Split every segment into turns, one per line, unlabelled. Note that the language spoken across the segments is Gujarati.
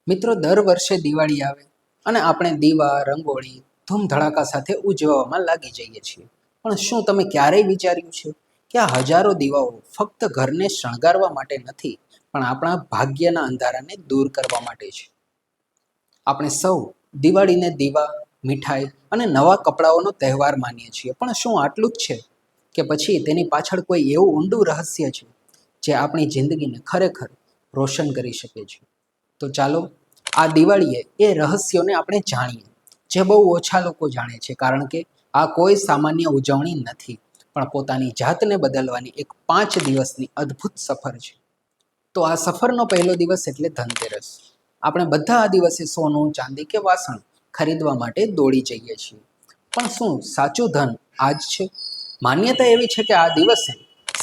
મિત્રો, દર વર્ષે દિવાળી આવે અને આપણે દીવા, રંગોળી, ધૂમધડાકા સાથે ઉજવવામાં લાગી જઈએ છીએ. પણ શું તમે ક્યારેય વિચાર્યું છે કે આ હજારો દીવાઓ ફક્ત ઘરને શણગારવા માટે નથી, પણ આપણા ભાગ્યના અંધારાને દૂર કરવા માટે છે? આપણે સૌ દિવાળીને દીવા, મીઠાઈ અને નવા કપડાઓનો તહેવાર માનીએ છીએ, પણ શું આટલું જ છે? કે પછી તેની પાછળ કોઈ એવું ઊંડું રહસ્ય છે જે આપણી જિંદગીને ખરેખર રોશન કરી શકે છે? તો ચાલો આ દિવાળીએ એ રહસ્યોને આપણે જાણીએ, જે બહુ ઓછા લોકો જાણે છે, કારણ કે આ કોઈ સામાન્ય ઉજવણી નથી, પણ પોતાની જાતને બદલવાની એક 5 દિવસની અદ્ભુત સફર છે. તો આ સફરનો પહેલો દિવસ એટલે ધનતેરસ. આપણે બધા આ દિવસે સોનું, ચાંદી કે વાસણ ખરીદવા માટે દોડી જઈએ છીએ. પણ શું સાચું ધન આ જ છે? માન્યતા એવી છે કે આ દિવસે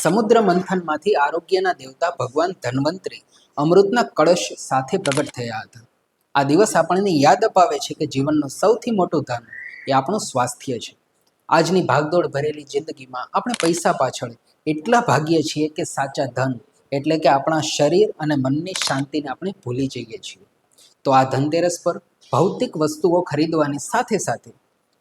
સમુદ્ર મંથનમાંથી આરોગ્યના દેવતા ભગવાન ધન્વંતરી અમૃતના કળશ સાથે પ્રગટ થયા હતા. આ દિવસ આપણને યાદ અપાવે છે કે જીવનનું સૌથી મોટું ધન એ આપણું સ્વાસ્થ્ય છે. આજની ભાગદોડ ભરેલી જિંદગીમાં આપણે પૈસા પાછળ એટલા ભાગીએ છીએ કે સાચા ધન એટલે કે આપણા શરીર અને મનની શાંતિને આપણે ભૂલી જઈએ છીએ. તો આ ધનતેરસ પર ભૌતિક વસ્તુઓ ખરીદવાની સાથે સાથે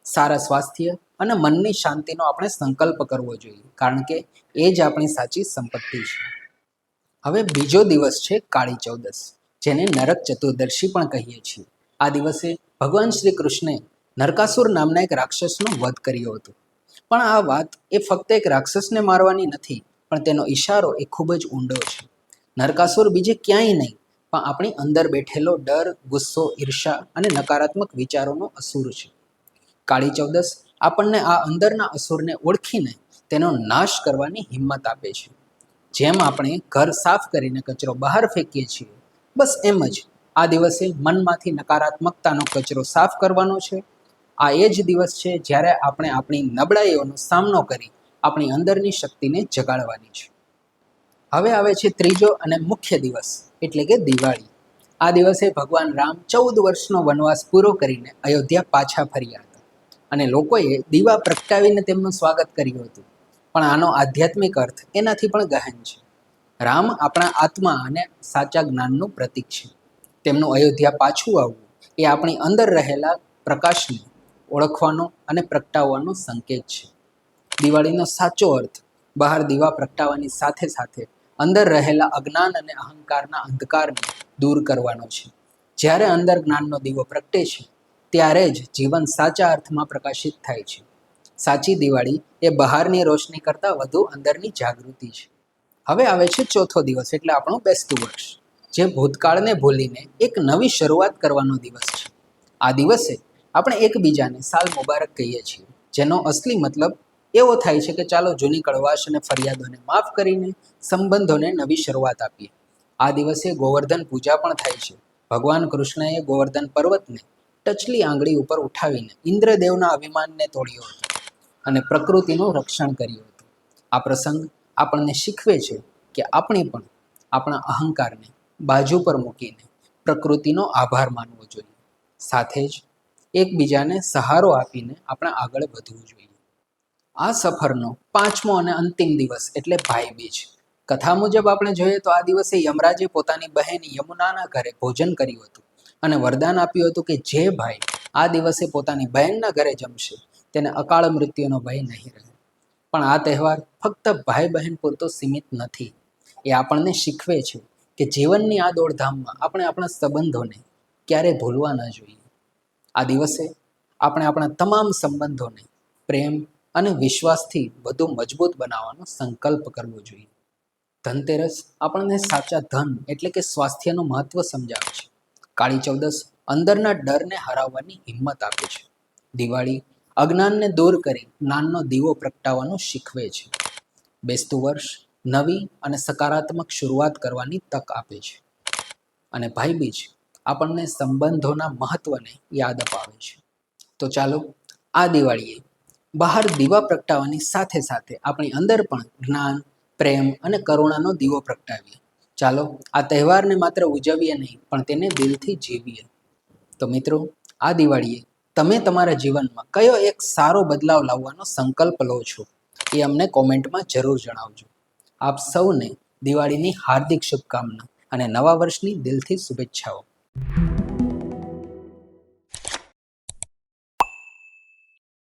સારા સ્વાસ્થ્ય અને મનની શાંતિનો આપણે સંકલ્પ કરવો જોઈએ, કારણ કે એ જ આપણી સાચી સંપત્તિ છે. હવે બીજો દિવસ છે કાળી ચૌદસ, જેને નરક ચતુર્દશી પણ કહીએ છીએ. આ દિવસે ભગવાન શ્રી કૃષ્ણે નરકાસુર નામના એક રાક્ષસનો વધ કર્યો હતો. પણ આ વાત એ ફક્ત એક રાક્ષસને મારવાની નથી, પણ તેનો ઈશારો એ ખૂબ જ ઊંડો છે. નરકાસુર બીજે ક્યાંય નહીં, પણ આપણી અંદર બેઠેલો ડર, ગુસ્સો, ઈર્ષા અને નકારાત્મક વિચારોનો અસુર છે. કાળી ચૌદસ આપણને આ અંદરના અસુરને ઓળખીને તેનો નાશ કરવાની હિંમત આપે છે. જેમ આપણે ઘર સાફ કરીને કચરો બહાર ફેંકીએ છીએ, બસ એમ જ આ દિવસે મનમાંથી નકારાત્મકતાનો કચરો સાફ કરવાનો છે. આ એ જ દિવસ છે જ્યારે આપણે આપણી નબળાઈઓનો સામનો કરી આપણી અંદરની શક્તિને જગાડવાની છે. હવે આવે છે ત્રીજો અને મુખ્ય દિવસ, એટલે કે દિવાળી. આ દિવસે ભગવાન રામ 14 વર્ષનો વનવાસ પૂરો કરીને અયોધ્યા પાછા ફર્યા હતા, અને લોકોએ દીવા પ્રગટાવીને તેમનું સ્વાગત કર્યું હતું. પણ આનો આધ્યાત્મિક અર્થ એનાથી પણ ગહન છે. રામ આપણા આત્મા અને સાચા જ્ઞાનનું પ્રતીક છે. તેમનું અયોધ્યા પાછું આવવું એ આપણી અંદર રહેલા પ્રકાશને ઓળખવાનો અને પ્રગટાવવાનો સંકેત છે. દિવાળીનો સાચો અર્થ બહાર દીવા પ્રગટાવવાની સાથે સાથે અંદર રહેલા અજ્ઞાન અને અહંકારના અંધકારને દૂર કરવાનો છે. જ્યારે અંદર જ્ઞાનનો દીવો પ્રગટે છે, ત્યારે જ જીવન સાચા અર્થમાં પ્રકાશિત થાય છે. સાચી દિવાળી એ બહારની રોશની કરતાં વધુ અંદરની જાગૃતિ છે. હવે આવે છે ચોથો દિવસ, એટલે આપણું બેસતું વર્ષ, જે ભૂતકાળને ભૂલીને એક નવી શરૂઆત કરવાનો દિવસ છે. આ દિવસે આપણે એકબીજાને સાલ મુબારક કહીએ છીએ, જેનો અસલી મતલબ એવો થાય છે કે ચાલો જૂની કડવાશ અને ફરિયાદોને માફ કરીને સંબંધોને નવી શરૂઆત આપીએ. આ દિવસે ગોવર્ધન પૂજા પણ થાય છે. ભગવાન કૃષ્ણએ ગોવર્ધન પર્વતને ટચલી આંગળી ઉપર ઉઠાવીને ઇન્દ્રદેવના અભિમાનને તોડ્યો હતો અને પ્રકૃતિનું રક્ષણ કર્યું હતું. આ પ્રસંગ આપણને શીખવે છે કે આપણે પણ આપણા અહંકારને બાજુ પર મૂકીને પ્રકૃતિનો આભાર માનવો જોઈએ. સાથે જ એકબીજાને સહારો આપીને આપણે આગળ વધવું જોઈએ. આ સફરનો પાંચમો અને અંતિમ દિવસ એટલે ભાઈ બીજ. કથા મુજબ આપણે જોઈએ તો આ દિવસે યમરાજે પોતાની બહેન યમુનાના ઘરે ભોજન કર્યું હતું અને વરદાન આપ્યું હતું કે જે ભાઈ આ દિવસે પોતાની બહેનના ઘરે જમશે, તેને અકાળ મૃત્યુનો ભય નહીં રહે. પણ આ તહેવાર ફક્ત ભાઈ બહેન પૂરતો સીમિત નથી. એ આપણને શીખવે છે કે જીવનની આ દોડધામમાં આપણે આપણા સંબંધોને ક્યારેય ભૂલવા ન જોઈએ. આ દિવસે આપણે આપણા તમામ સંબંધોને પ્રેમ અને વિશ્વાસથી વધુ મજબૂત બનાવવાનો સંકલ્પ કરવો જોઈએ. ધનતેરસ આપણને સાચા ધન એટલે કે સ્વાસ્થ્યનું મહત્વ સમજાવે છે. કાળી ચૌદસ અંદરના ડરને હરાવવાની હિંમત આપે છે. દિવાળી અજ્ઞાનને દૂર કરી જ્ઞાનનો દીવો પ્રગટાવવાનું શીખવે છે. બેસતું વર્ષ નવી અને સકારાત્મક શરૂઆત કરવાની તક આપે છે. અને ભાઈબીજ આપણને સંબંધોના મહત્વને યાદ અપાવે છે. તો ચાલો આ દિવાળીએ બહાર દીવા પ્રગટાવવાની સાથે સાથે આપણી અંદર પણ જ્ઞાન, પ્રેમ અને કરુણાનો દીવો પ્રગટાવીએ. ચાલો આ તહેવારને માત્ર ઉજવીએ નહીં, પણ તેને દિલથી જીવીએ. તો મિત્રો, આ દિવાળીએ તમે તમારા જીવનમાં કયો એક સારો બદલાવ લાવવાનો સંકલ્પ લો છો, એ અમને કોમેન્ટમાં જરૂર જણાવજો. આપ સૌને દિવાળીની હાર્દિક શુભકામના અને નવા વર્ષની દિલથી શુભેચ્છાઓ.